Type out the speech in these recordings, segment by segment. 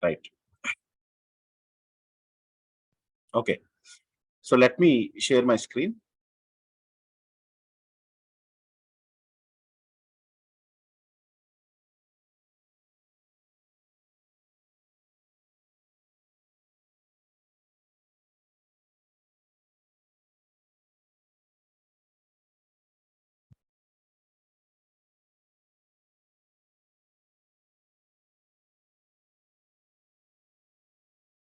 Right. Okay. So let me share my screen.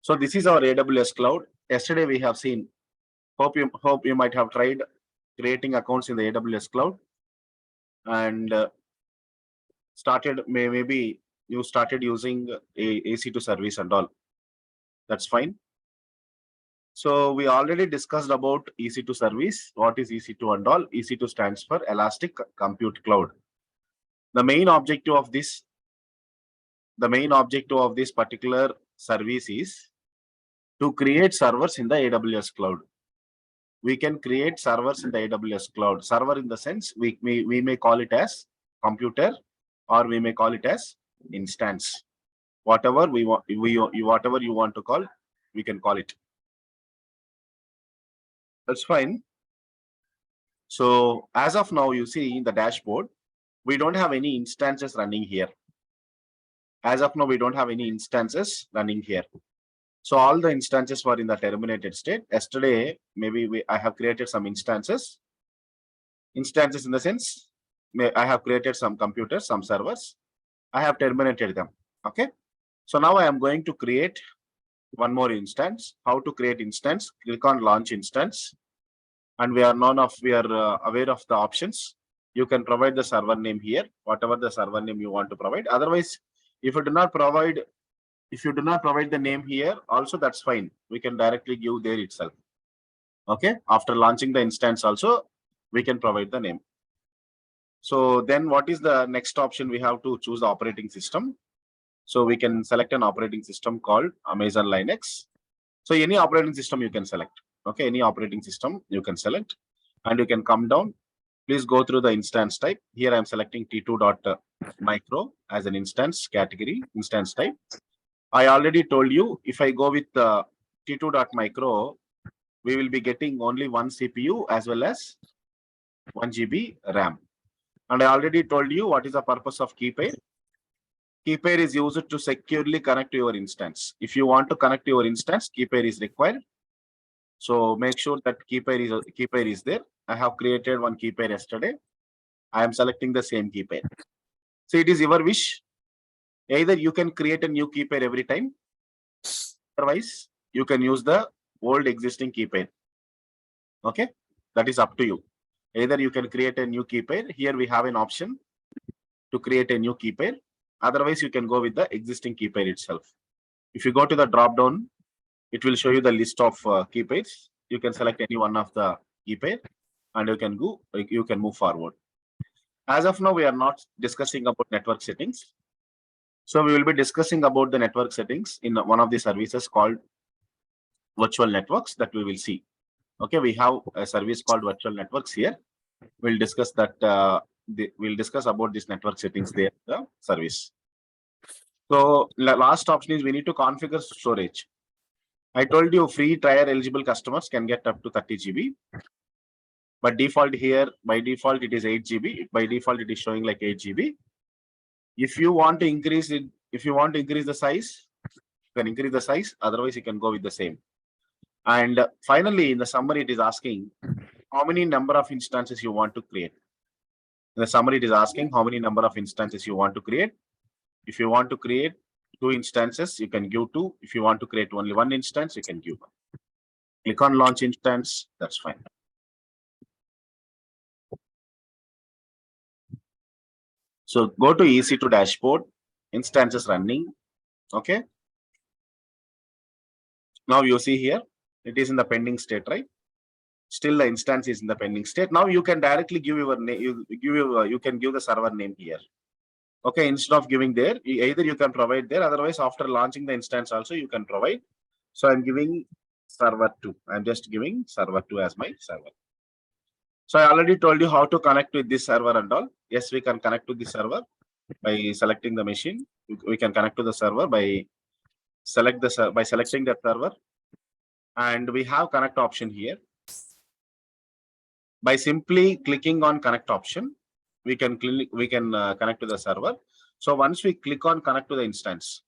So this is our AWS cloud. Yesterday we have seen, hope you might have tried creating accounts in the AWS cloud and maybe you started using EC2 service and all. That's fine. So we already discussed about EC2 service. What is EC2 and all? EC2 stands for Elastic Compute Cloud. The main objective of this particular service is to create servers in the AWS cloud. We can create servers in the AWS cloud. Server in the sense we may call it as computer, or we may call it as instance. Whatever whatever you want to call, we can call it. That's fine. So as of now, you see in the dashboard, we don't have any instances running here. As of now, we don't have any instances running here. So all the instances were in the terminated state. Yesterday, maybe I have created some instances. Instances in the sense, I have created some computers, some servers. I have terminated them. Okay. So now I am going to create one more instance. How to create instance? Click on launch instance. And we are aware of the options. You can provide the server name here, whatever the server name you want to provide. Otherwise, if you do not provide the name here, also that's fine. We can directly give there itself. Okay. After launching the instance also, we can provide the name. So then what is the next option? We have to choose the operating system. So we can select an operating system called Amazon Linux. So any operating system you can select. Okay, any operating system you can select, and you can come down. Please go through the instance type. Here I'm selecting T2.micro as an instance category, instance type. I already told you, if I go with the T2.micro, we will be getting only one CPU as well as 1 GB RAM. And I already told you what is the purpose of key pair. Key pair is used to securely connect to your instance. If you want to connect to your instance, key pair is required. So make sure that key pair is there. I have created one key pair yesterday. I am selecting the same key pair. So it is your wish. Either you can create a new key pair every time. Otherwise, you can use the old existing key pair. Okay, that is up to you. Either you can create a new key pair. Here we have an option to create a new key pair. Otherwise, you can go with the existing key pair itself. If you go to the drop down, it will show you the list of key pairs. You can select any one of the key pair, and you can move forward. As of now, we are not discussing about network settings. So we will be discussing about the network settings in one of the services called virtual networks that we will see. Okay, we have a service called virtual networks here. We'll discuss that. We'll discuss about this network settings there, the service. So last option is we need to configure storage. I told you free trial eligible customers can get up to 30 GB. But by default, it is 8 GB. By default, it is showing like 8 GB. If you want to increase it, if you want to increase the size, you can increase the size. Otherwise, you can go with the same. And finally, in the summary, it is asking how many number of instances you want to create. In the summary, it is asking how many number of instances you want to create. If you want to create 2 instances, you can give 2. If you want to create only 1 instance, you can give 1. Click on launch instance. That's fine. So go to EC2 dashboard, instances running. Okay. Now you see here, it is in the pending state, right? Still the instance is in the pending state. Now you can directly give your name. You can give the server name here. Okay, instead of giving there, either you can provide there. Otherwise, after launching the instance also, you can provide. So I'm giving server 2. I'm just giving server 2 as my server. So I already told you how to connect with this server and all. Yes, we can connect to the server by selecting the machine. We can connect to the server by by selecting that server, and we have connect option here. By simply clicking on connect option, we can connect to the server. So once we click on connect to the instance,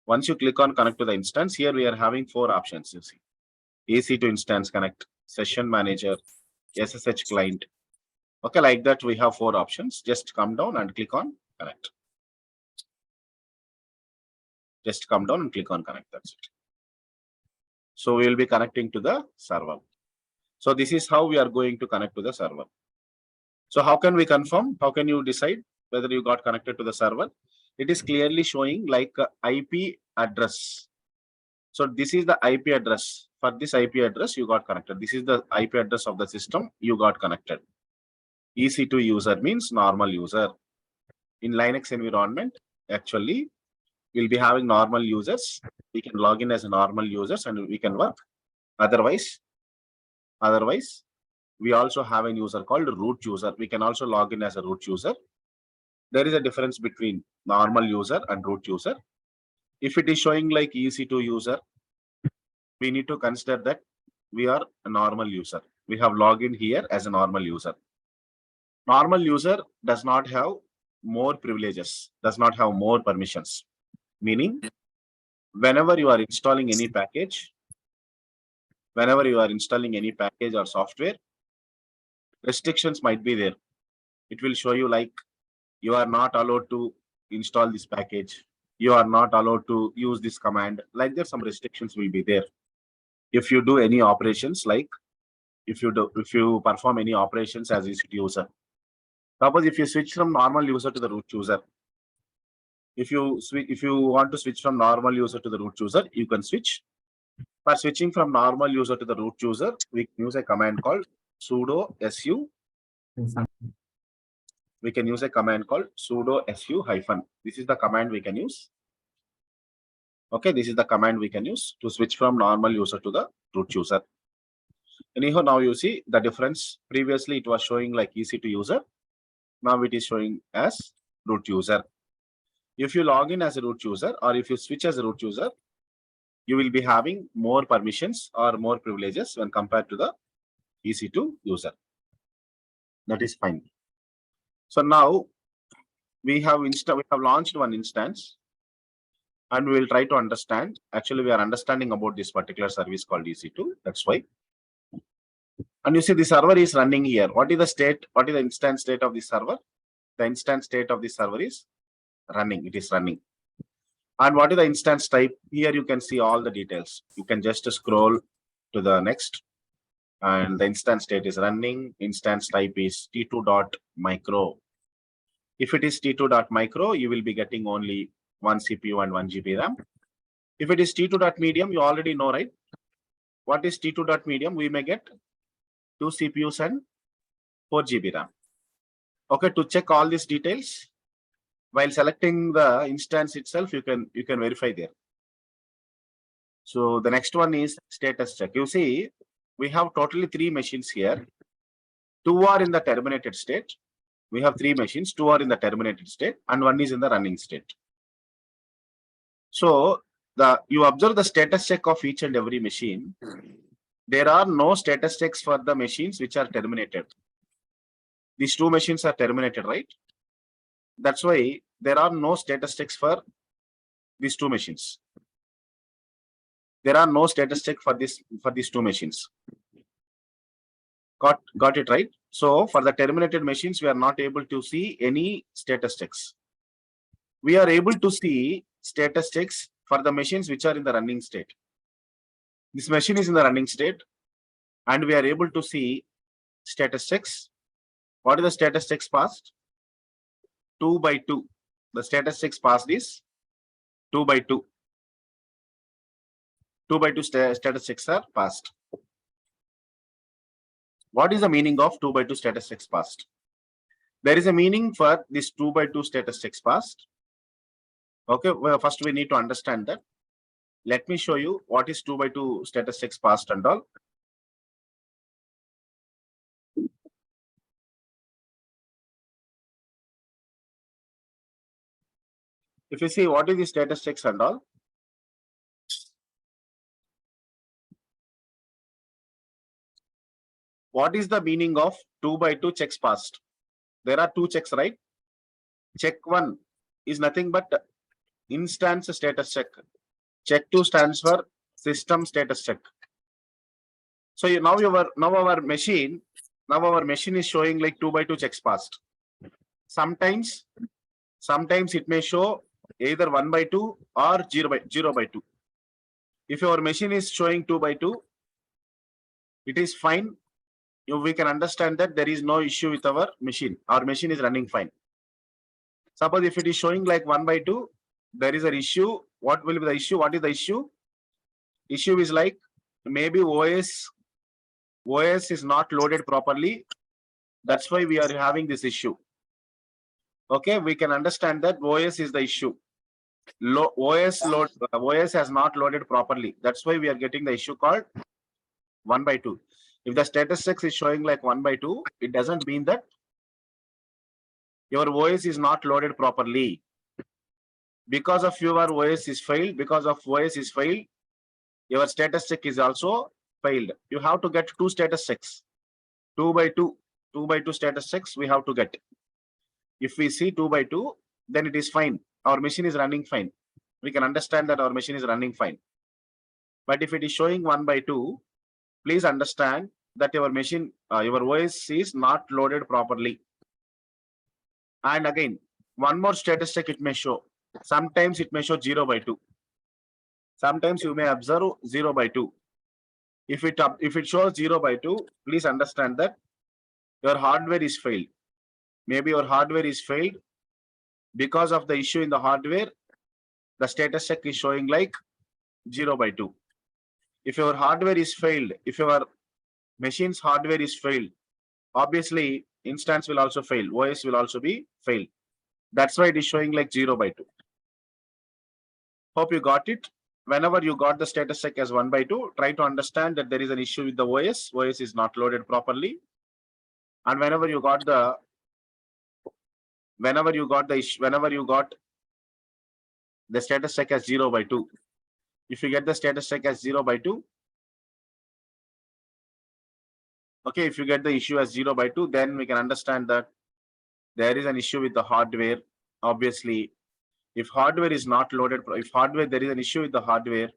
once you click on connect to the instance, here we are having 4 options. You see, EC2 instance connect, session manager, SSH client. Okay, like that we have 4 options. Just come down and click on connect. Just come down and click on connect. That's it. So we will be connecting to the server. So this is how we are going to connect to the server. So how can we confirm? How can you decide whether you got connected to the server? It is clearly showing like IP address. So this is the IP address. For this IP address, you got connected. This is the IP address of the system you got connected. EC2 user means normal user. In Linux environment, actually, we'll be having normal users. We can log in as a normal users and we can work. Otherwise, we also have a user called root user. We can also log in as a root user. There is a difference between normal user and root user. If it is showing like EC2 user, we need to consider that we are a normal user. We have login here as a normal user. Normal user does not have more privileges, does not have more permissions. Meaning, whenever you are installing any package, or software, restrictions might be there. It will show you like you are not allowed to install this package. You are not allowed to use this command. Like there, some restrictions will be there. If you do any operations, like if you perform any operations as a user. Suppose if you switch from normal user to the root user, if you want to switch from normal user to the root user, you can switch. For switching from normal user to the root user, we can use a command called sudo su. We can use a command called sudo su hyphen. This is the command we can use. Okay, this is the command we can use to switch from normal user to the root user. Anyhow, now you see the difference. Previously, it was showing like EC2 user. Now it is showing as root user. If you log in as a root user or if you switch as a root user, you will be having more permissions or more privileges when compared to the EC2 user. That is fine. So now we have launched one instance and we will try to understand. Actually, we are understanding about this particular service called EC2. That's why. And you see the server is running here. What is the state? What is the instance state of the server? The instance state of the server is running. It is running. And what is the instance type? Here you can see all the details. You can just scroll to the next. And the instance state is running. Instance type is t2.micro. If it is t2.micro, you will be getting only 1 CPU and 1 GB RAM. If it is t2.medium, you already know, right? What is t2.medium? We may get 2 CPUs and 4 GB RAM. Okay, to check all these details, while selecting the instance itself, you can verify there. So the next one is status check. You see, we have totally 3 machines here. 2 are in the terminated state. We have 3 machines. 2 are in the terminated state and 1 is in the running state. So you observe the status check of each and every machine. There are no status checks for the machines which are terminated. These 2 machines are terminated, right? That's why there are no status checks for these 2 machines. There are no status check for these 2 machines. Got it, right? So for the terminated machines, we are not able to see any status checks. We are able to see status checks for the machines which are in the running state. This machine is in the running state and we are able to see status checks. What is the status checks passed? 2 by 2. The status checks passed is 2 by 2. 2 by 2 status checks are passed. What is the meaning of 2 by 2 status checks passed? There is a meaning for this 2 by 2 status checks passed. Okay, well, first we need to understand that. Let me show you what is 2 by 2 status checks passed and all. If you see what is the status checks and all, What is the meaning of 2 by 2 checks passed? There are two checks, right? Check 1 is nothing but instance status check. Check 2 stands for system status check. So now our machine is showing like 2 by 2 checks passed. Sometimes it may show either 1 by 2 or 0 by 2. If your machine is showing 2 by 2, it is fine. We can understand that there is no issue with our machine. Our machine is running fine. Suppose if it is showing like 1 by 2, there is an issue. What will be the issue? What is the issue? Issue is like maybe OS is not loaded properly. That's why we are having this issue. Okay, we can understand that OS is the issue. OS has not loaded properly. That's why we are getting the issue called 1 by 2. If the status check is showing like 1 by 2, it doesn't mean that your OS is not loaded properly. Because of your OS is failed, your status check is also failed. You have to get two status checks. 2 by 2 status checks we have to get. If we see 2 by 2, then it is fine. Our machine is running fine. We can understand that our machine is running fine. But if it is showing 1 by 2, please understand that your machine, your OS is not loaded properly. And again, one more status check it may show. Sometimes it may show 0 by 2. Sometimes you may observe 0 by 2. If it shows 0 by 2, please understand that your hardware is failed. Maybe your hardware is failed. Because of the issue in the hardware, the status check is showing like 0 by 2. If your hardware is failed, if your machine's hardware is failed, obviously instance will also fail. OS will also be failed. That's why it is showing like 0 by 2. Hope you got it. Whenever you got the status check as 1 by 2, try to understand that there is an issue with the OS. OS is not loaded properly. And whenever you got the status check as 0 by 2, if you get the status check as 0 by 2, okay, if you get the issue as 0 by 2, then we can understand that there is an issue with the hardware. Obviously, if hardware is not loaded, there is an issue with the hardware,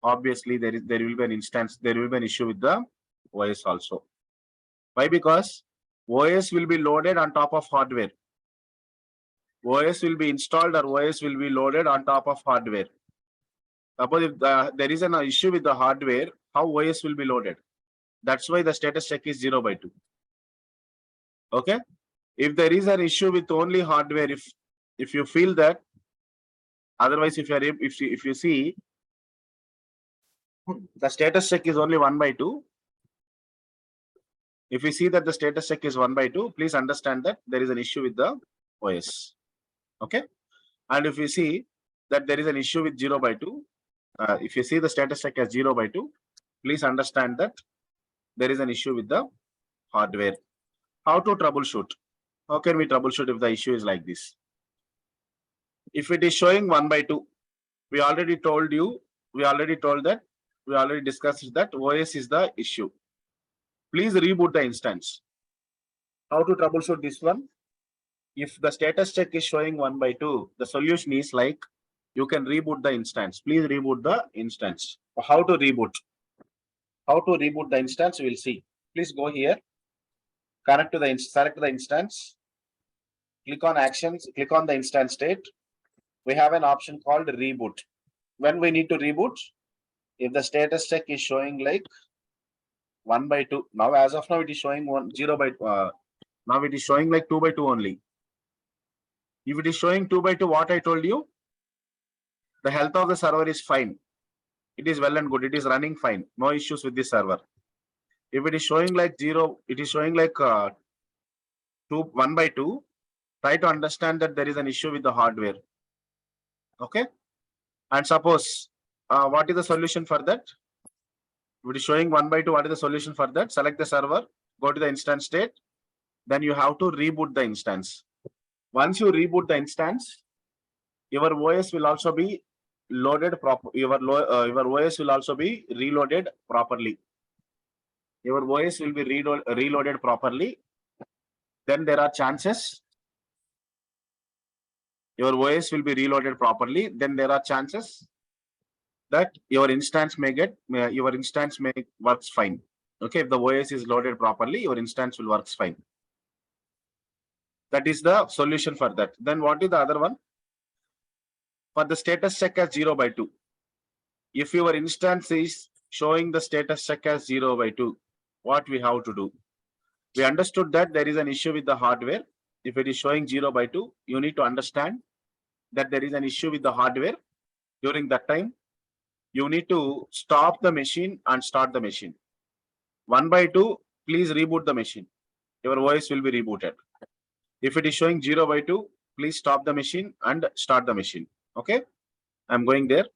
obviously there will be an issue with the OS also. Why? Because OS will be loaded on top of hardware. OS will be installed or OS will be loaded on top of hardware. Suppose if there is an issue with the hardware, how OS will be loaded? That's why the status check is 0 by 2. Okay. If there is an issue with only hardware, if you feel that, otherwise if you see the status check is only 1 by 2. If you see that the status check is 1 by 2, please understand that there is an issue with the OS. Okay. And if you see that there is an issue with 0 by 2, if you see the status check as 0 by 2, please understand that there is an issue with the hardware. How to troubleshoot? How can we troubleshoot if the issue is like this? If it is showing 1 by 2, we already discussed that OS is the issue. Please reboot the instance. How to troubleshoot this one? If the status check is showing 1 by 2, the solution is like you can reboot the instance. Please reboot the instance. How to reboot? How to reboot the instance? We'll see. Please go here. Select the instance. Click on actions. Click on the instance state. We have an option called reboot. When we need to reboot, if the status check is showing like 1 by 2. Now, as of now, it is showing 0 by 2. Now it is showing like 2 by 2 only. If it is showing 2 by 2, what I told you, the health of the server is fine. It is well and good. It is running fine. No issues with this server. If it is showing like 0, it is showing like 1 by 2. Try to understand that there is an issue with the hardware. Okay. And suppose, what is the solution for that? If it is showing 1 by 2, what is the solution for that? Select the server, go to the instance state. Then you have to reboot the instance. Once you reboot the instance, your OS will also be loaded properly. Your OS will also be reloaded properly. your OS will be reloaded properly, then there are chances your OS will be reloaded properly, then there are chances that your instance may works fine. Okay, if the OS is loaded properly, your instance will works fine. That is the solution for that. Then what is the other one? For the status check as 0/2. If your instance is showing the status check as 0/2, what we have to do? We understood that there is an issue with the hardware. If it is showing 0/2, you need to understand that there is an issue with the hardware. During that time, you need to stop the machine and start the machine. 1/2, please reboot the machine. Your OS will be rebooted. If it is showing 0/2, please stop the machine and start the machine. Okay, I'm going there.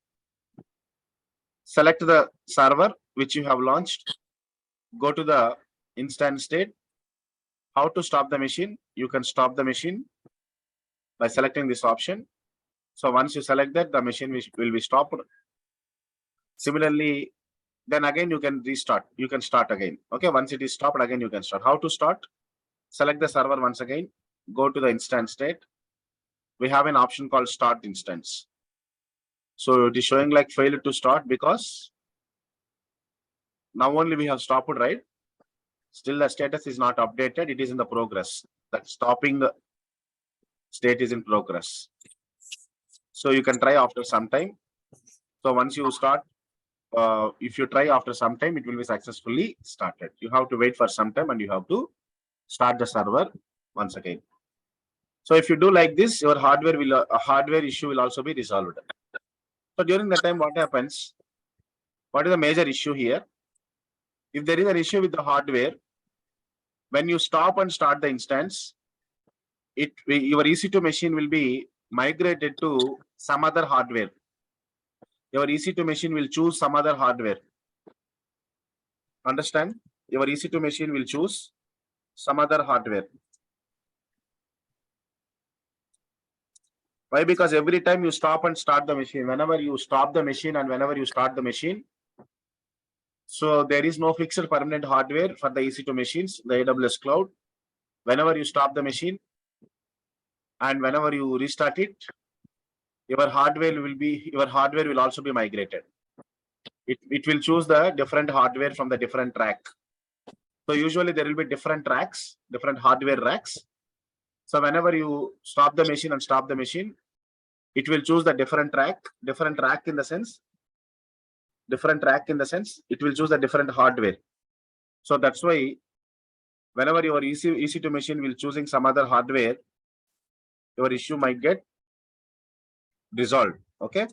Select the server which you have launched. Go to the instance state. How to stop the machine? You can stop the machine by selecting this option. So once you select that, the machine will be stopped. Similarly, then again you can restart. You can start again. Okay, once it is stopped, again you can start. How to start? Select the server once again. Go to the instance state. We have an option called start instance. So it is showing like failure to start because now only we have stopped, right? Still the status is not updated. It is in the progress. That stopping state is in progress. So you can try after some time. So once you start, if you try after some time, it will be successfully started. You have to wait for some time and you have to start the server once again. So if you do like this, your hardware issue will also be resolved. So during that time, what happens? What is the major issue here? If there is an issue with the hardware, when you stop and start the instance, your EC2 machine will be migrated to some other hardware. Your EC2 machine will choose some other hardware. Understand? Your EC2 machine will choose some other hardware. Why? Because every time you stop and start the machine, whenever you stop the machine and whenever you start the machine, so there is no fixed permanent hardware for the EC2 machines, the AWS cloud. Whenever you stop the machine and whenever you restart it, your hardware will also be migrated. It will choose the different hardware from the different rack. So usually there will be different racks, different hardware racks. So whenever you stop the machine and stop the machine, it will choose the different rack in the sense, it will choose the different hardware. So that's why whenever your EC2 machine will choosing some other hardware, your issue might get resolved. Okay.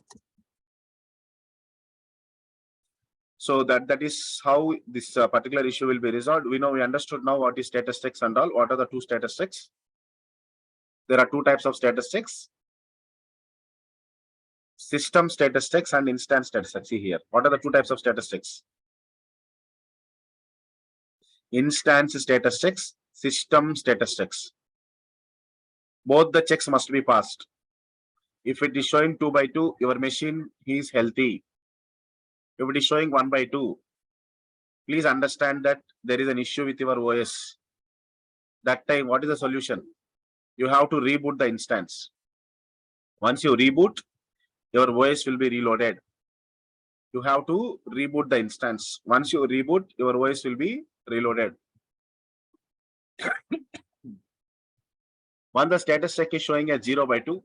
So that is how this particular issue will be resolved. We understood now what is status checks and all. What are the two status checks? There are two types of status checks: system status checks and instance status checks. See here, what are the two types of status checks? Instance status checks, system status checks. Both the checks must be passed. If it is showing 2/2, your machine is healthy. If it is showing 1/2, please understand that there is an issue with your OS. That time, what is the solution? You have to reboot the instance. Once you reboot, your OS will be reloaded. You have to reboot the instance. Once you reboot, your OS will be reloaded. Once the status check is showing as 0/2,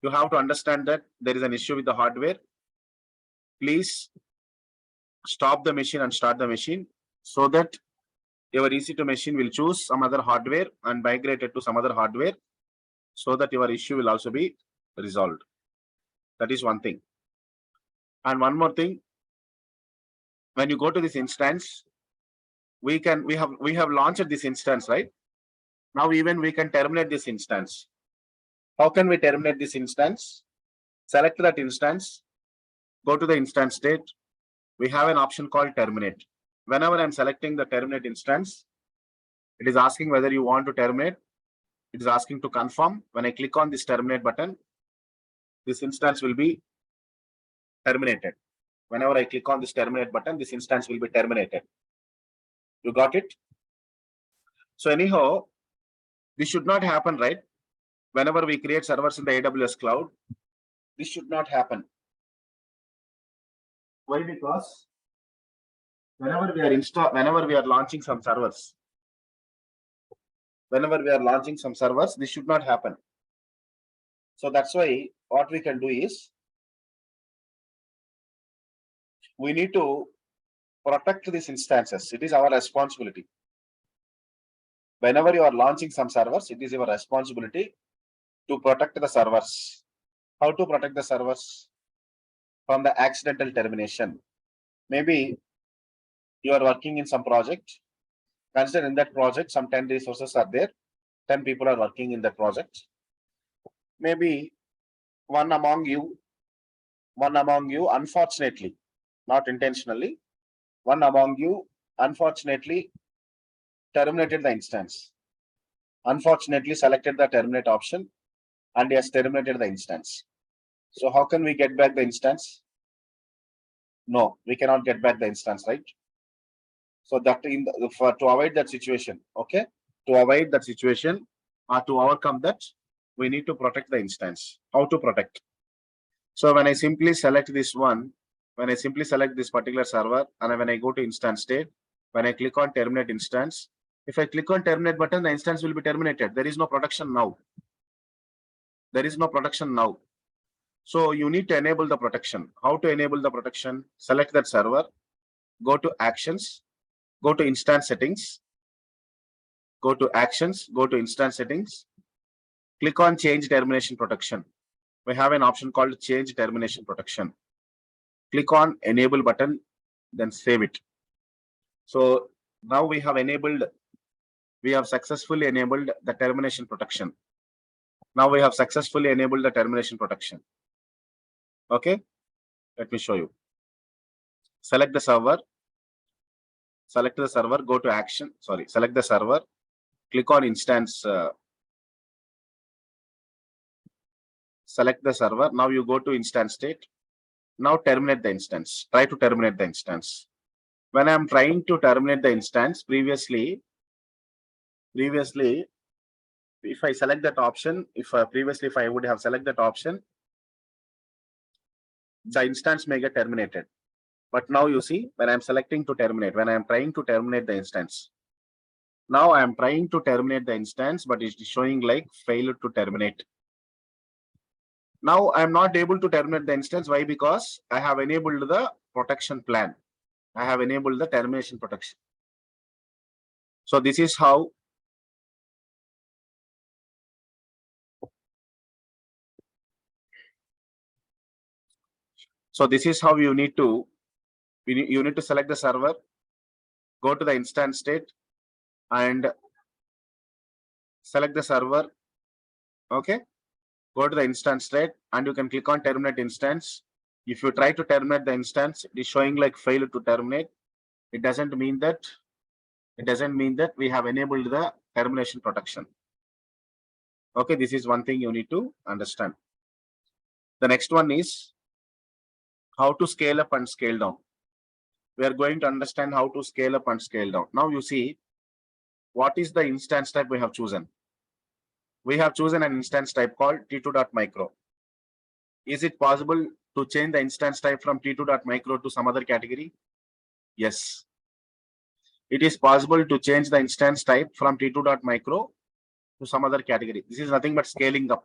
you have to understand that there is an issue with the hardware. Please stop the machine and start the machine so that your EC2 machine will choose some other hardware and migrate it to some other hardware so that your issue will also be resolved. That is one thing. And one more thing, when you go to this instance, we have launched this instance, right? Now even we can terminate this instance. How can we terminate this instance? Select that instance, go to the instance state. We have an option called terminate. Whenever I'm selecting the terminate instance, it is asking whether you want to terminate. It is asking to confirm. When I click on this terminate button, this instance will be terminated. Whenever I click on this terminate button, this instance will be terminated. You got it? So anyhow, this should not happen, right? Whenever we create servers in the AWS cloud, this should not happen. Why? Because whenever we are launching some servers, this should not happen. So that's why what we can do is we need to protect these instances. It is our responsibility. Whenever you are launching some servers, it is your responsibility to protect the servers. How to protect the servers? From the accidental termination. Maybe you are working in some project. Consider in that project, some 10 resources are there. 10 people are working in that project. Maybe one among you, unfortunately, not intentionally, one among you, unfortunately, terminated the instance. Unfortunately, selected the terminate option and he has terminated the instance. So how can we get back the instance? No, we cannot get back the instance, right? So that to avoid that situation, okay? To avoid that situation or to overcome that, we need to protect the instance. How to protect? So when I simply select this one, when I simply select this particular server, and when I go to instance state, when I click on terminate instance, if I click on terminate button, the instance will be terminated. There is no protection now. There is no protection now. So you need to enable the protection. How to enable the protection? Select that server, go to actions, go to instance settings, go to actions, go to instance settings, click on change termination protection. We have an option called change termination protection. Click on enable button, then save it. So now we have successfully enabled the termination protection. Now we have successfully enabled the termination protection. Okay, let me show you. Select the server, go to action, select the server, click on instance, select the server. Now you go to instance state. Now terminate the instance. Try to terminate the instance. When I'm trying to terminate the instance, previously, if I select that option, if I would have selected that option, the instance may get terminated. But now you see, when I'm selecting to terminate, when I'm trying to terminate the instance, now I'm trying to terminate the instance, but it's showing like failure to terminate. Now I'm not able to terminate the instance. Why? Because I have enabled the protection plan. I have enabled the termination protection. So this is how you need to select the server, go to the instance state and select the server. Okay, go to the instance state and you can click on terminate instance. If you try to terminate the instance, it is showing like failure to terminate. It doesn't mean that we have enabled the termination protection. Okay, this is one thing you need to understand. The next one is how to scale up and scale down. We are going to understand how to scale up and scale down. Now you see, what is the instance type we have chosen? We have chosen an instance type called t2.micro. Is it possible to change the instance type from t2.micro to some other category? Yes. It is possible to change the instance type from t2.micro to some other category. This is nothing but scaling up.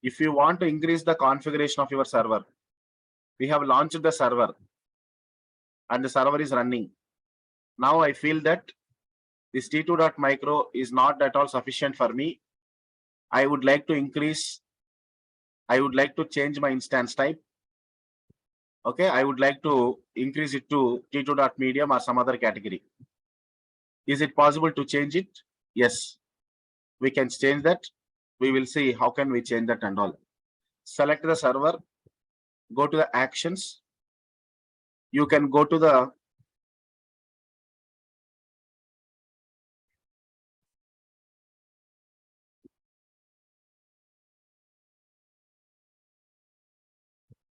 If you want to increase the configuration of your server, we have launched the server and the server is running. Now I feel that this t2.micro is not at all sufficient for me. I would like to change my instance type. Okay, I would like to increase it to t2.medium or some other category. Is it possible to change it? Yes, we can change that. We will see how can we change that and all. Select the server, go to the actions. You can go to the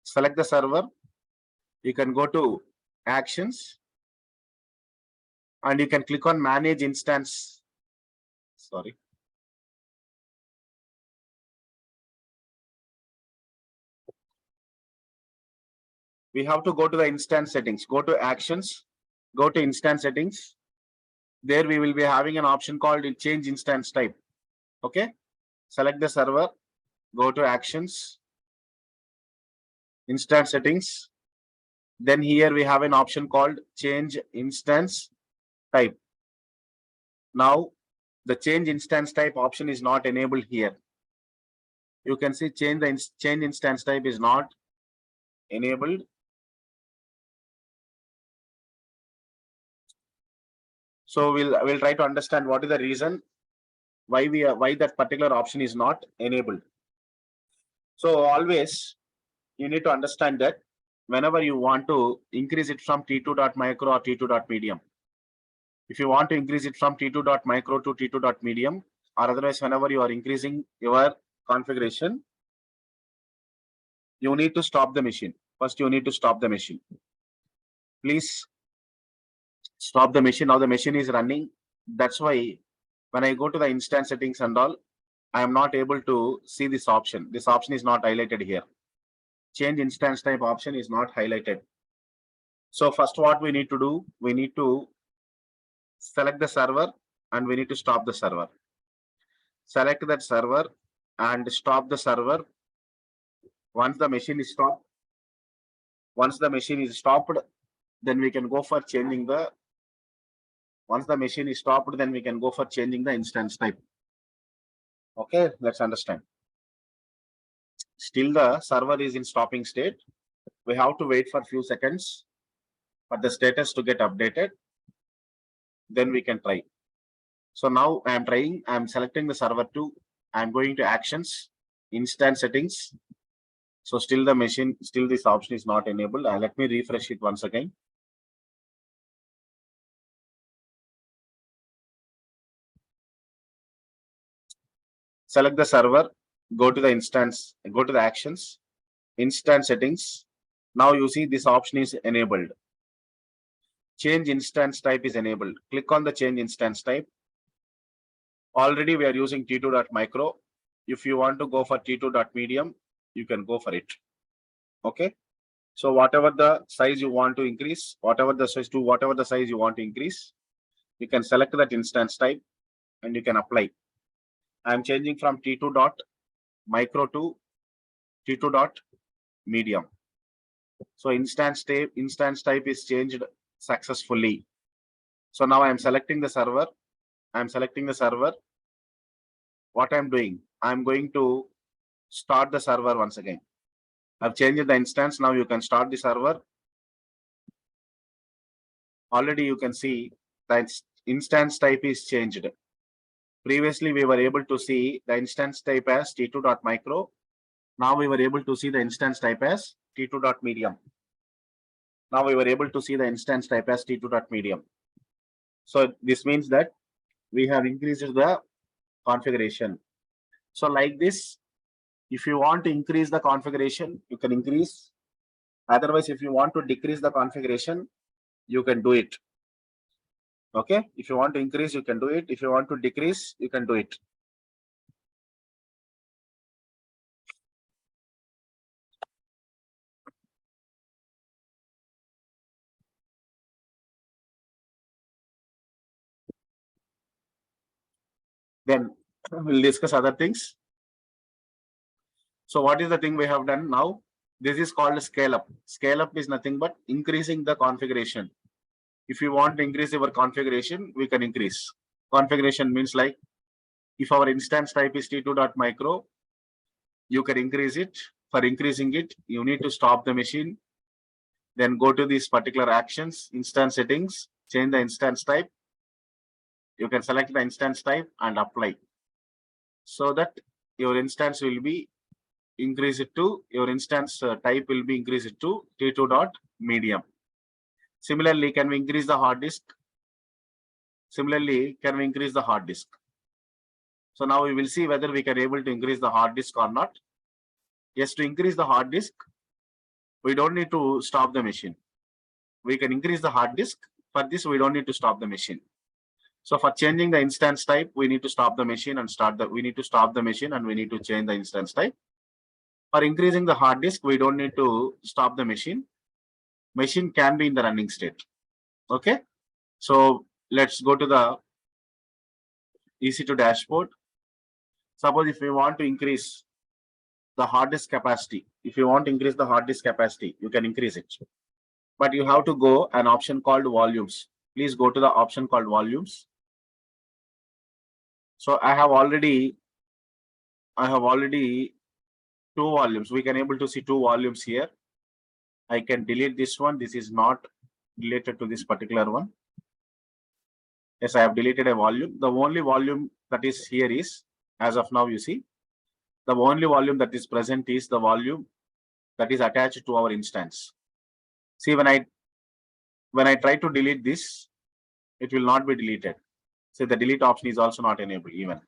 select the server. You can go to actions and you can click on manage instance. Sorry. We have to go to the instance settings, go to actions, go to instance settings. There we will be having an option called change instance type. Okay. Select the server, go to actions, instance settings. Then here we have an option called change instance type. Now the change instance type option is not enabled here. You can see change instance type is not enabled. So we'll try to understand what is the reason why that particular option is not enabled. So always you need to understand that whenever you want to increase it from T2.micro or T2.medium, if you want to increase it from T2.micro to T2.medium, or otherwise whenever you are increasing your configuration, you need to stop the machine. First, you need to stop the machine. Please stop the machine. Now the machine is running. That's why when I go to the instance settings and all, I am not able to see this option. This option is not highlighted here. Change instance type option is not highlighted. So first what we need to do, we need to select the server and we need to stop the server. Select that server and stop the server. Once the machine is stopped, then we can go for changing the, once the machine is stopped, then we can go for changing the instance type. Okay, let's understand. Still the server is in stopping state. We have to wait for a few seconds for the status to get updated. Then we can try. So now I am trying, I am selecting the server 2. I am going to actions, instance settings. So still the machine, still this option is not enabled. Let me refresh it once again. Select the server, go to the instance, go to the actions, instance settings. Now you see this option is enabled. Change instance type is enabled. Click on the change instance type. Already we are using T2.micro. If you want to go for T2.medium, you can go for it. Okay. So whatever the size you want to increase, whatever the size you want to increase, you can select that instance type and you can apply. I'm changing from T2.micro to T2.medium. So instance type is changed successfully. So now I'm selecting the server. What I'm doing, I'm going to start the server once again. I've changed the instance. Now you can start the server. Already you can see that instance type is changed. Previously, we were able to see the instance type as T2.micro. Now we were able to see the instance type as T2.medium. Now we were able to see the instance type as T2.medium. So this means that we have increased the configuration. So like this, if you want to increase the configuration, you can increase. Otherwise, if you want to decrease the configuration, you can do it. Okay. If you want to increase, you can do it. If you want to decrease, you can do it. Then we'll discuss other things. So what is the thing we have done now? This is called scale up. Scale up is nothing but increasing the configuration. If you want to increase your configuration, we can increase. Configuration means like if our instance type is T2.micro, you can increase it. For increasing it, you need to stop the machine. Then go to these particular actions, instance settings, change the instance type. You can select the instance type and apply. So that your instance will be increased to, your instance type will be increased to T2.medium. Similarly, can we increase the hard disk? So now we will see whether we can able to increase the hard disk or not. Yes, to increase the hard disk, we don't need to stop the machine. We can increase the hard disk For this, we don't need to stop the machine. So for changing the instance type, we need to stop the machine and we need to stop the machine and we need to change the instance type. For increasing the hard disk, we don't need to stop the machine. Machine can be in the running state. Okay. So let's go to the EC2 dashboard. Suppose if we want to increase the hard disk capacity, you can increase it. But you have to go an option called volumes. Please go to the option called volumes. So I have already 2 volumes. We can able to see 2 volumes here. I can delete this one. This is not related to this particular one. Yes, I have deleted a volume. The only volume that is here is, as of now, you see, the only volume that is present is the volume that is attached to our instance. See, when I try to delete this, it will not be deleted. So the delete option is also not enabled even.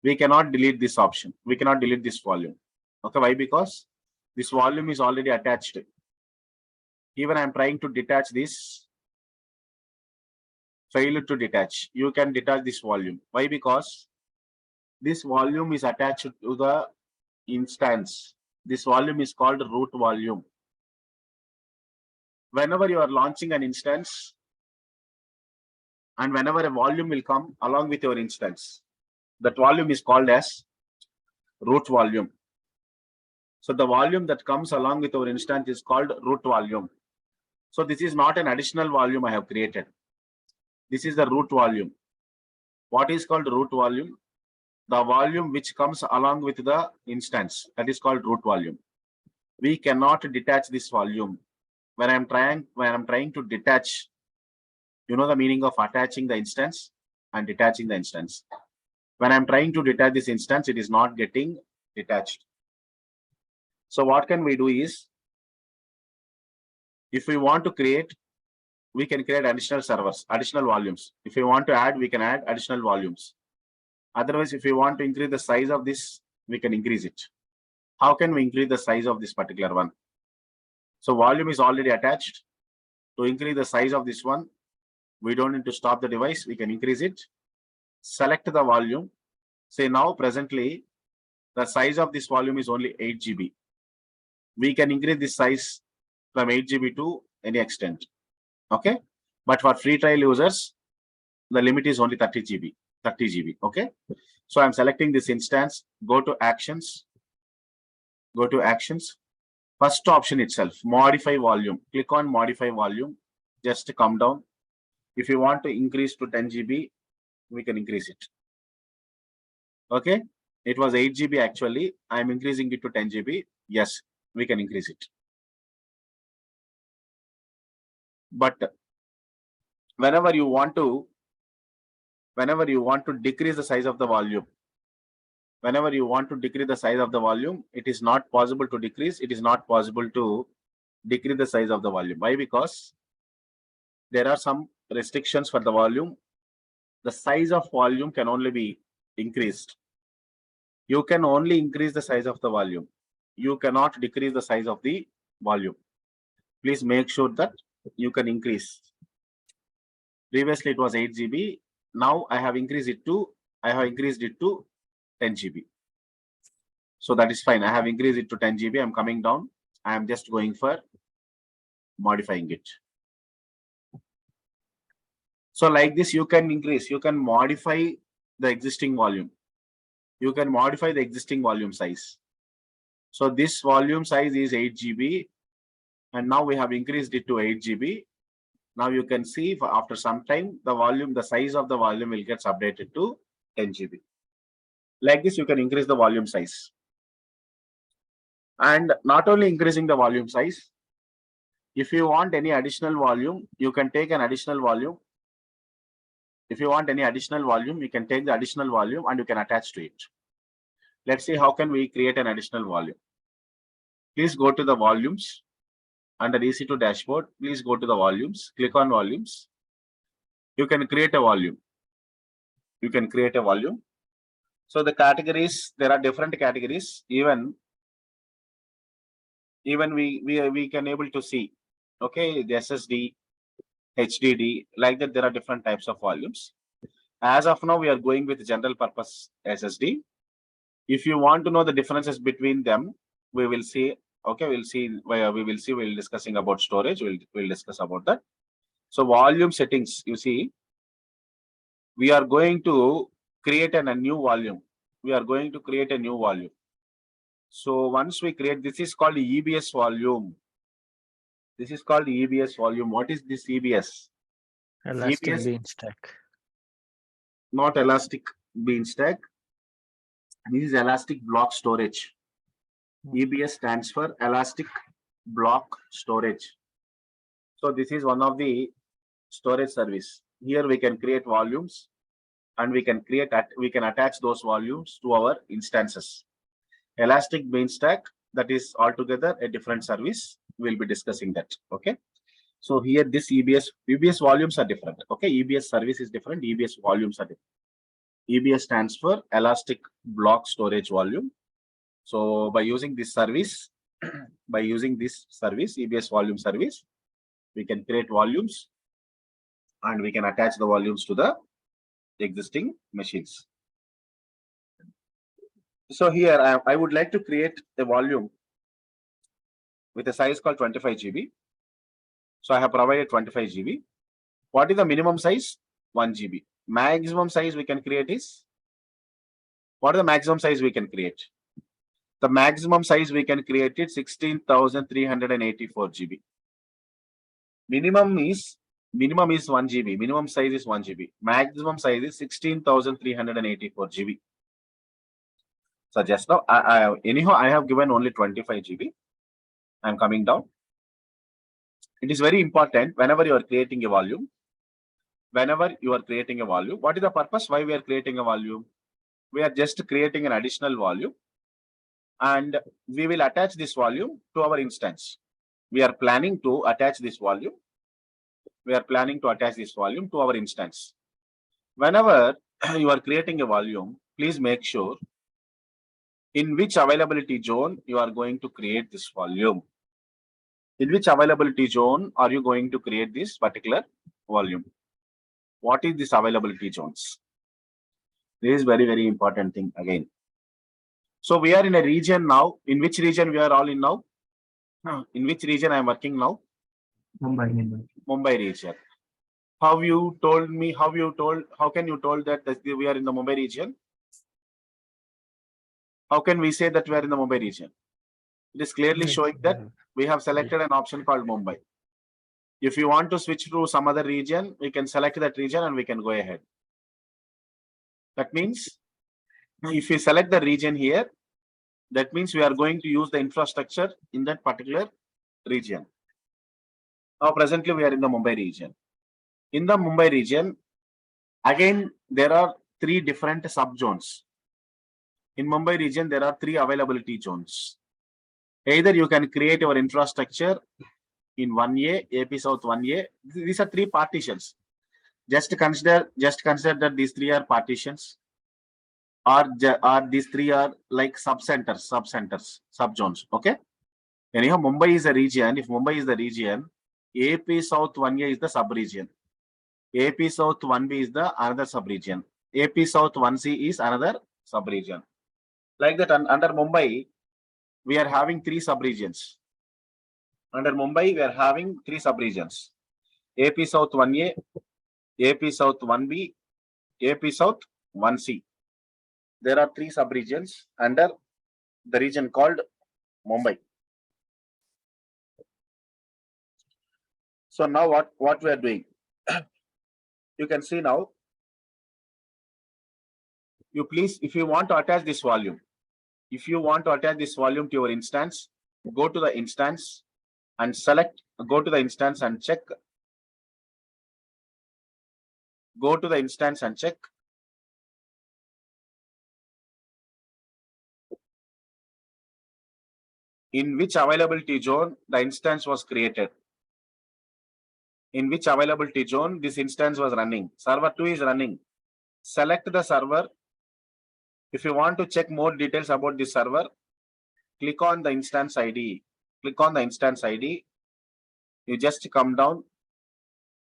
We cannot delete this option. We cannot delete this volume. Okay, why? Because this volume is already attached. Even I am trying to detach this, fail to detach. You can detach this volume. Why? Because this volume is attached to the instance. This volume is called root volume. Whenever you are launching an instance and whenever a volume will come along with your instance, that volume is called as root volume. So the volume that comes along with our instance is called root volume. So this is not an additional volume I have created. This is the root volume. What is called root volume? The volume which comes along with the instance, that is called root volume. We cannot detach this volume. When I'm trying to detach, you know the meaning of attaching the instance and detaching the instance. When I'm trying to detach this instance, it is not getting detached. So what can we do is, if we want to create, we can create additional servers, additional volumes. If we want to add, we can add additional volumes. Otherwise, if we want to increase the size of this, we can increase it. How can we increase the size of this particular one? So volume is already attached. To increase the size of this one, we don't need to stop the device. We can increase it. Select the volume. Say now presently, the size of this volume is only 8 GB. We can increase this size from 8 GB to any extent. Okay. But for free trial users, the limit is only 30 GB. Okay. So I'm selecting this instance. Go to actions. First option itself, modify volume. Click on modify volume. Just come down. If you want to increase to 10 GB, we can increase it. Okay. It was 8 GB actually. I'm increasing it to 10 GB. Yes, we can increase it. But whenever you want to decrease the size of the volume, it is not possible to decrease. It is not possible to decrease the size of the volume. Why? Because there are some restrictions for the volume. The size of volume can only be increased. You can only increase the size of the volume. You cannot decrease the size of the volume. Please make sure that you can increase. Previously it was 8 GB. Now I have increased it to 10 GB. So that is fine. I have increased it to 10 GB. I'm coming down. I am just going for modifying it. So like this, you can increase, you can modify the existing volume. You can modify the existing volume size. So this volume size is 8 GB. And now we have increased it to 8 GB. Now you can see after some time, the size of the volume will get updated to 10 GB. Like this, you can increase the volume size. And not only increasing the volume size, if you want any additional volume, you can take an additional volume. If you want any additional volume, you can take the additional volume and you can attach to it. Let's see how can we create an additional volume. Please go to the volumes. Under EC2 dashboard, please go to the volumes. Click on volumes. You can create a volume. So the categories, there are different categories. Even we can able to see. Okay, the SSD, HDD, like that there are different types of volumes. As of now, we are going with general purpose SSD. If you want to know the differences between them, we will see. Okay, we'll discussing about storage. We'll discuss about that. So volume settings, you see, we are going to create a new volume. We are going to create a new volume. So once we create, this is called EBS volume. This is called EBS volume. What is this EBS? Elastic EBS, beanstalk. not elastic beanstalk. This is elastic block storage. EBS stands for elastic block storage. So this is one of the storage service. Here we can create volumes and we can attach those volumes to our instances. Elastic beanstalk, that is altogether a different service. We'll be discussing that. Okay. So here this EBS volumes are different. Okay. EBS service is different. EBS volumes are different. EBS stands for elastic block storage volume. So by using this service, EBS volume service, we can create volumes and we can attach the volumes to the existing machines. So here I would like to create a volume with a size called 25 GB. So I have provided 25 GB. What is the minimum size? 1 GB. Maximum size we can create is? What is the maximum size we can create? The maximum size we can create is 16,384 GB. Minimum is 1 GB. Minimum size is 1 GB. Maximum size is 16,384 GB. So just now, anyhow, I have given only 25 GB. I'm coming down. It is very important whenever you are creating a volume. What is the purpose? Why we are creating a volume? We are just creating an additional volume and we will attach this volume to our instance. We are planning to attach this volume. To our instance. Whenever you are creating a volume, please make sure in which availability zone you are going to create this volume. In which availability zone are you going to create this particular volume? What is this availability zones? This is very, very important thing again. So we are in a region now. In which region we are all in now? In which region I am working now? Mumbai region. How can you told that we are in the Mumbai region? How can we say that we are in the Mumbai region? It is clearly showing that we have selected an option called Mumbai. If you want to switch to some other region, we can select that region and we can go ahead. That means if we select the region here, that means we are going to use the infrastructure in that particular region. Now presently we are in the Mumbai region. In the Mumbai region, again, there are 3 different subzones. In Mumbai region, there are 3 availability zones. Either you can create your infrastructure in 1A, AP South 1A. These are 3 partitions. Just consider that these 3 are partitions, or these 3 are like subzones. Okay. Anyhow, Mumbai is a region. If Mumbai is the region, AP South 1A is the sub-region. AP South 1B is the another sub-region. AP South 1C is another sub-region. Like that, under Mumbai, we are having 3 sub-regions. Under Mumbai, we are having 3 sub-regions. AP South 1A, AP South 1B, AP South 1C. There are 3 sub-regions under the region called Mumbai. So now what we are doing? You can see now. If you want to attach this volume, to your instance, go to the instance and select, go to the instance and check. In which availability zone the instance was created. In which availability zone this instance was running. Server 2 is running. Select the server. If you want to check more details about this server, click on the instance ID. You just come down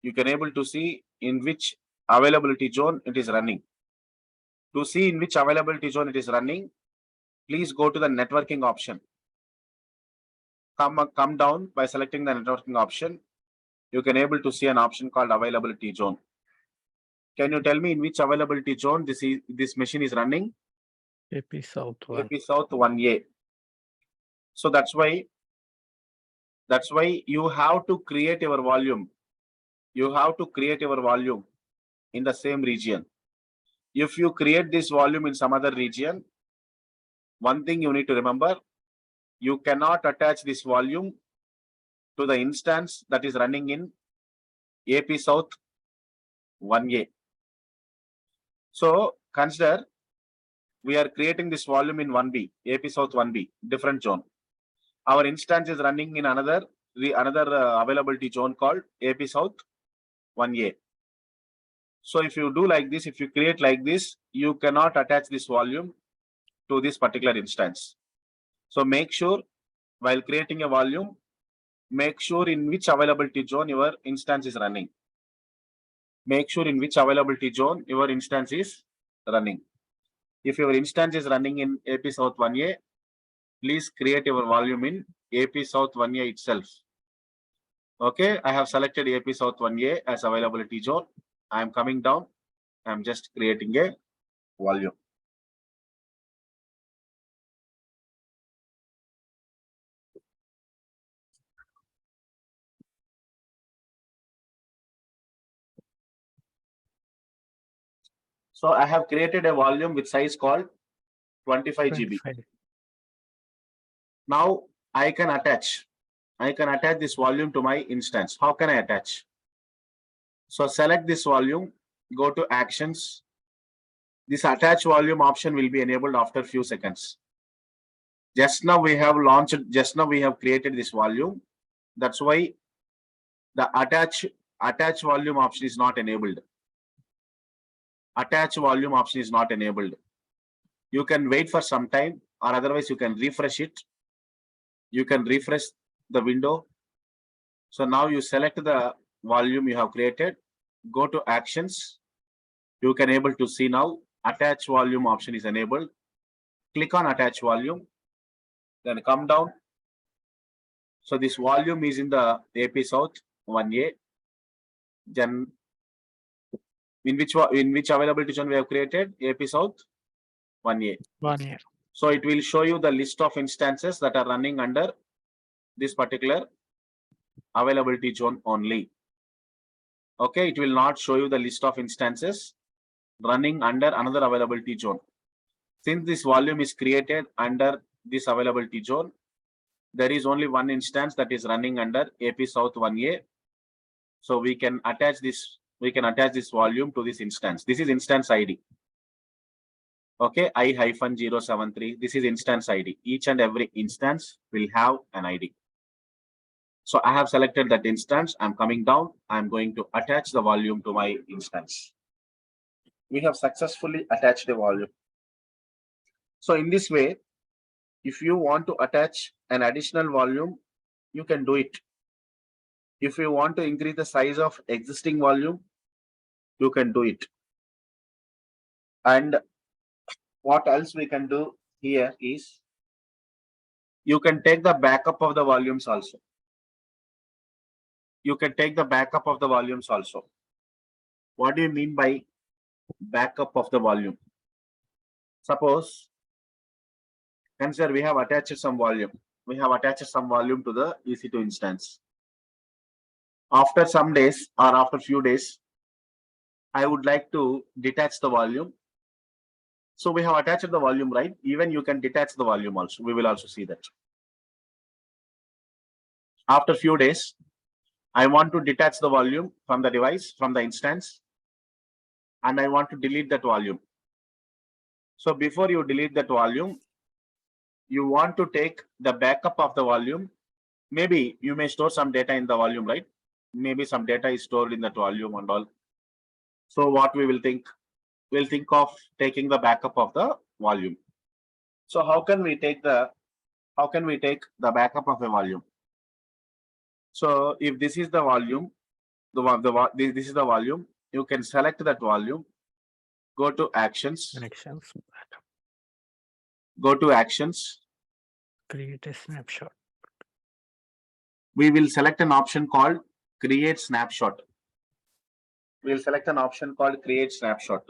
you can able to see in which availability zone it is running. To see in which availability zone it is running, please go to the networking option. Come down by selecting the networking option. You can able to see an option called availability zone. Can you tell me in which availability zone this machine is running? AP South 1. AP South 1A. So that's why you have to create your volume. You have to create your volume in the same region. If you create this volume in some other region, one thing you need to remember, you cannot attach this volume to the instance that is running in AP South 1A. So consider we are creating this volume in 1B, AP South 1B, different zone. Our instance is running in another availability zone called AP South 1A. So if you do like this, if you create like this, you cannot attach this volume to this particular instance. So make sure while creating a volume, make sure in which availability zone your instance is running. Make sure in which availability zone your instance is running. If your instance is running in AP South 1A, please create your volume in AP South 1A itself. Okay, I have selected AP South 1A as availability zone. I am coming down. I am just creating a volume. So I have created a volume with size called 25 GB. Now I can attach this volume to my instance. How can I attach? So select this volume, go to actions. This attach volume option will be enabled after few seconds. Just now we have created this volume. That's why the attach volume option is not enabled. Attach volume option is not enabled. You can wait for some time, or otherwise you can refresh it. You can refresh the window. So now you select the volume you have created, go to actions. You can able to see now attach volume option is enabled. Click on attach volume, then come down. So this volume is in the AP South 1A. Then in which availability zone we have created? AP South 1A. 1A. So it will show you the list of instances that are running under this particular availability zone only. Okay, it will not show you the list of instances running under another availability zone. Since this volume is created under this availability zone, there is only one instance that is running under AP South 1A. So we can attach this volume to this instance. This is instance ID. Okay, I-073. This is instance ID. Each and every instance will have an ID. So I have selected that instance. I'm coming down. I'm going to attach the volume to my instance. We have successfully attached the volume. So in this way, if you want to attach an additional volume, you can do it. If you want to increase the size of existing volume, you can do it. And what else we can do here is you can take the backup of the volumes also. You can take the backup of the volumes also. What do you mean by backup of the volume? Suppose, consider we have attached some volume. We have attached some volume to the EC2 instance. After some days or after few days, I would like to detach the volume. So we have attached the volume, right? Even you can detach the volume also. We will also see that. After few days, I want to detach the volume from the device, from the instance, and I want to delete that volume. So before you delete that volume, you want to take the backup of the volume. Maybe you may store some data in the volume, right? Maybe some data is stored in that volume and all. So what we will think? We'll think of taking the backup of the volume. So how can we take the backup of a volume? So if this is the volume, This is the volume. You can select that volume. Go to actions. Actions. Backup. Go to actions. Create a snapshot. We will select an option called create snapshot. We'll select an option called create snapshot.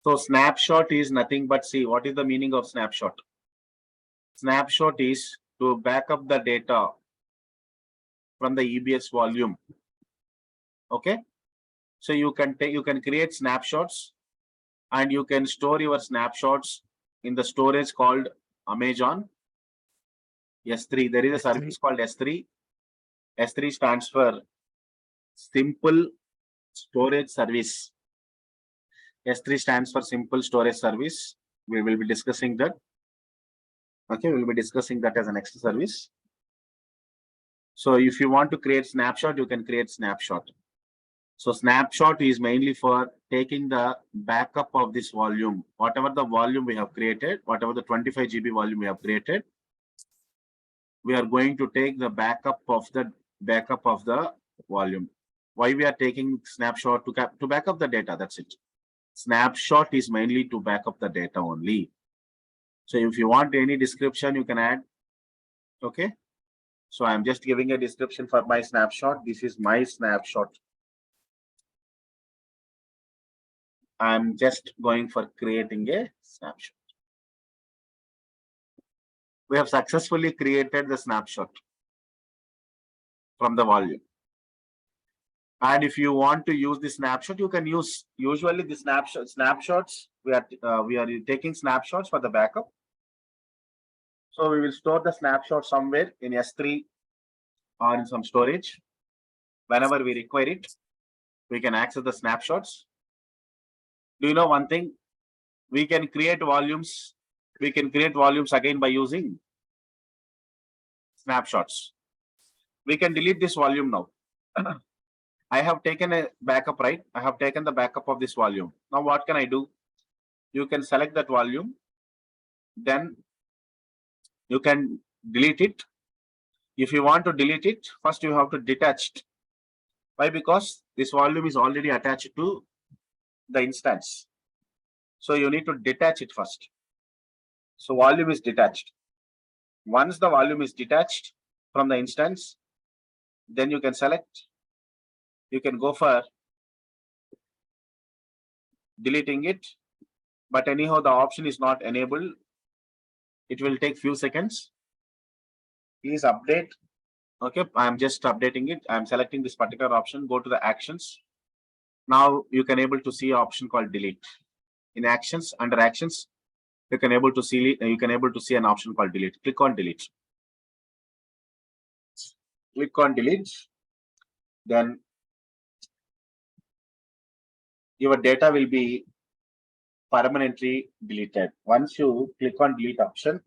So snapshot is nothing but, see, what is the meaning of snapshot? Snapshot is to back up the data from the EBS volume. Okay. So you can create snapshots, and you can store your snapshots in the storage called Amazon S3. There is a S3. service called S3. S3 stands for Simple Storage Service. S3 stands for Simple Storage Service. We will be discussing that. Okay, we will be discussing that as a next service. So if you want to create snapshot, you can create snapshot. So snapshot is mainly for taking the backup of this volume, whatever the volume we have created, whatever the 25 GB volume we have created, we are going to take the backup of the volume. Why we are taking snapshot? To back up the data, that's it. Snapshot is mainly to back up the data only. So if you want any description, you can add. Okay. So I'm just giving a description for my snapshot. This is my snapshot. I'm just going for creating a snapshot. We have successfully created the snapshot from the volume. And if you want to use the snapshot, you can use, usually the snapshots, we are taking snapshots for the backup. So we will store the snapshot somewhere in S3 or in some storage. Whenever we require it, we can access the snapshots. Do you know one thing? We can create volumes. We can create volumes again by using snapshots. We can delete this volume now. I have taken a backup, right? I have taken the backup of this volume. Now what can I do? You can select that volume. Then you can delete it. If you want to delete it, first you have to detach it. Why? Because this volume is already attached to the instance. So you need to detach it first. So volume is detached. Once the volume is detached from the instance, then you can select. You can go for deleting it. But anyhow, the option is not enabled. It will take few seconds. Please update. Okay, I'm just updating it. I'm selecting this particular option. Go to the actions. Now you can able to see an option called delete. In actions, under actions, you can able to see an option called delete. Click on delete. Click on delete. Then your data will be permanently deleted. Once you click on delete option,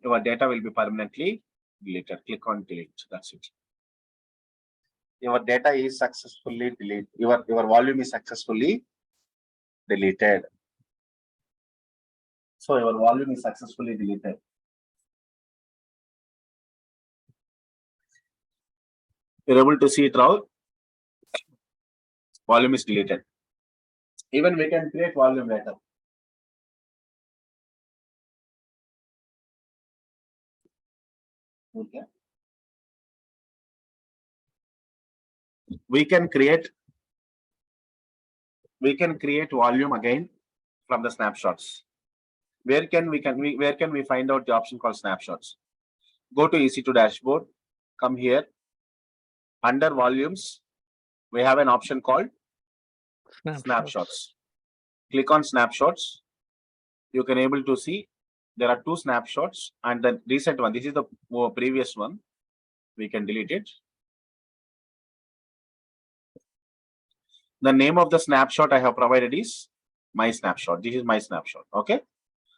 your data will be permanently deleted. Click on delete. That's it. Your data is successfully deleted. Your volume is successfully deleted. So your volume is successfully deleted. You're able to see it now. Volume is deleted. Even we can create volume later. Okay. We can create volume again from the snapshots. Where can we find out the option called snapshots? Go to EC2 dashboard. Come here. Under volumes, we have an option called snapshots. Click on snapshots. You can able to see there are two snapshots and the recent one. This is the previous one. We can delete it. The name of the snapshot I have provided is my snapshot. This is my snapshot. Okay.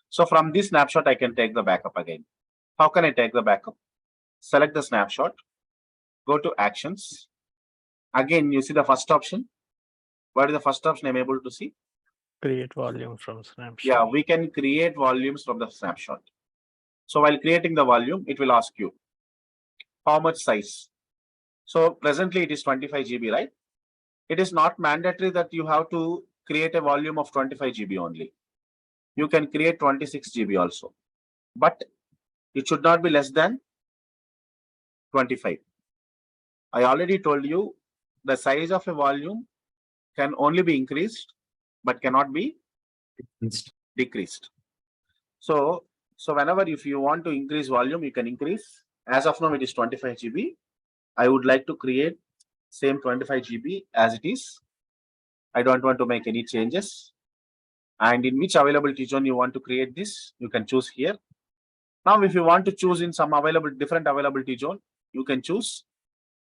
So from this snapshot, I can take the backup again. How can I take the backup? Select the snapshot. Go to actions. Again, you see the first option. What is the first option I'm able to see? Create volume from snapshot. Yeah, we can create volumes from the snapshot. So while creating the volume, it will ask you how much size. So presently it is 25 GB, right? It is not mandatory that you have to create a volume of 25 GB only. You can create 26 GB also, but it should not be less than 25. I already told you the size of a volume can only be increased, but cannot be decreased. So whenever if you want to increase volume, you can increase. As of now, it is 25 GB. I would like to create same 25 GB as it is. I don't want to make any changes. And in which availability zone you want to create this, you can choose here. Now, if you want to choose in some different availability zone, you can choose,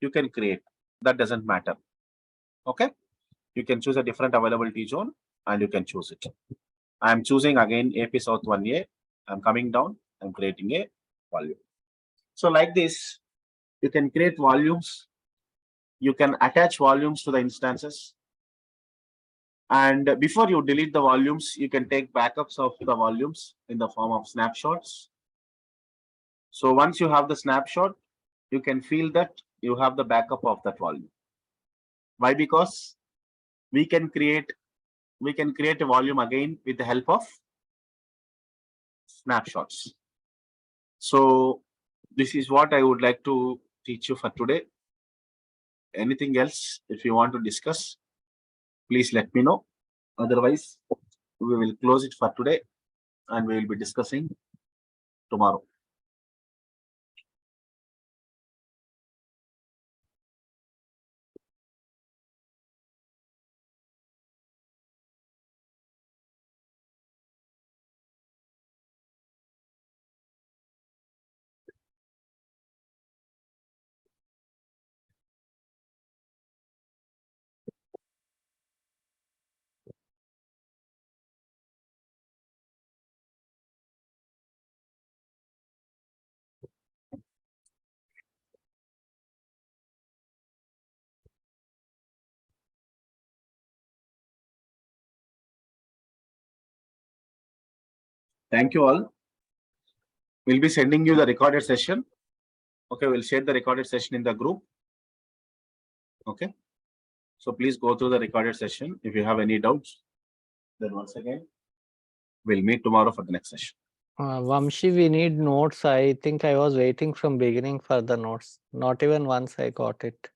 you can create. That doesn't matter. Okay. You can choose a different availability zone and you can choose it. I'm choosing again AP South 1A. I'm coming down. I'm creating a volume. So like this, you can create volumes. You can attach volumes to the instances. And before you delete the volumes, you can take backups of the volumes in the form of snapshots. So once you have the snapshot, you can feel that you have the backup of that volume. Why? Because we can create a volume again with the help of snapshots. So this is what I would like to teach you for today. Anything else if you want to discuss, please let me know. Otherwise, we will close it for today and we will be discussing tomorrow. Thank you all. We'll be sending you the recorded session. Okay, we'll share the recorded session in the group. Okay. So please go through the recorded session. If you have any doubts, then once again, we'll meet tomorrow for the next session. Vamshi, we need notes. I think I was waiting from beginning for the notes. Not even once I got it.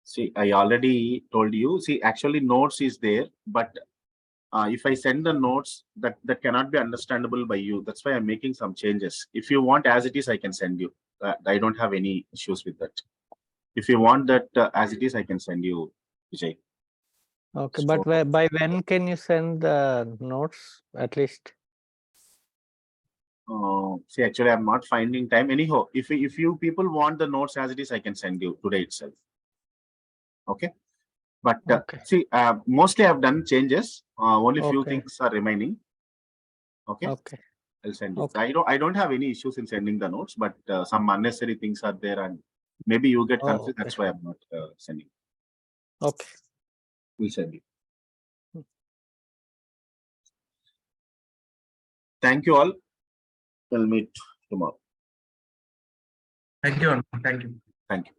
See, I already told you. See, actually notes is there, but if I send the notes, that cannot be understandable by you. That's why I'm making some changes. If you want as it is, I can send you. I don't have any issues with that. If you want that as it is, I can send you, Vijay. Okay, So, but by when can you send the notes at least? see, actually, I'm not finding time. Anyhow, if you people want the notes as it is, I can send you today itself. Okay. But Okay. see, mostly I've done changes. Only few Okay. things are remaining. Okay. Okay. I'll send you. Okay. I don't have any issues in sending the notes, but some unnecessary things are there, and maybe you get confused. Okay. That's why I'm not sending. Okay. We'll send you. Thank you all. We'll meet tomorrow. Thank you. Thank you. Thank you.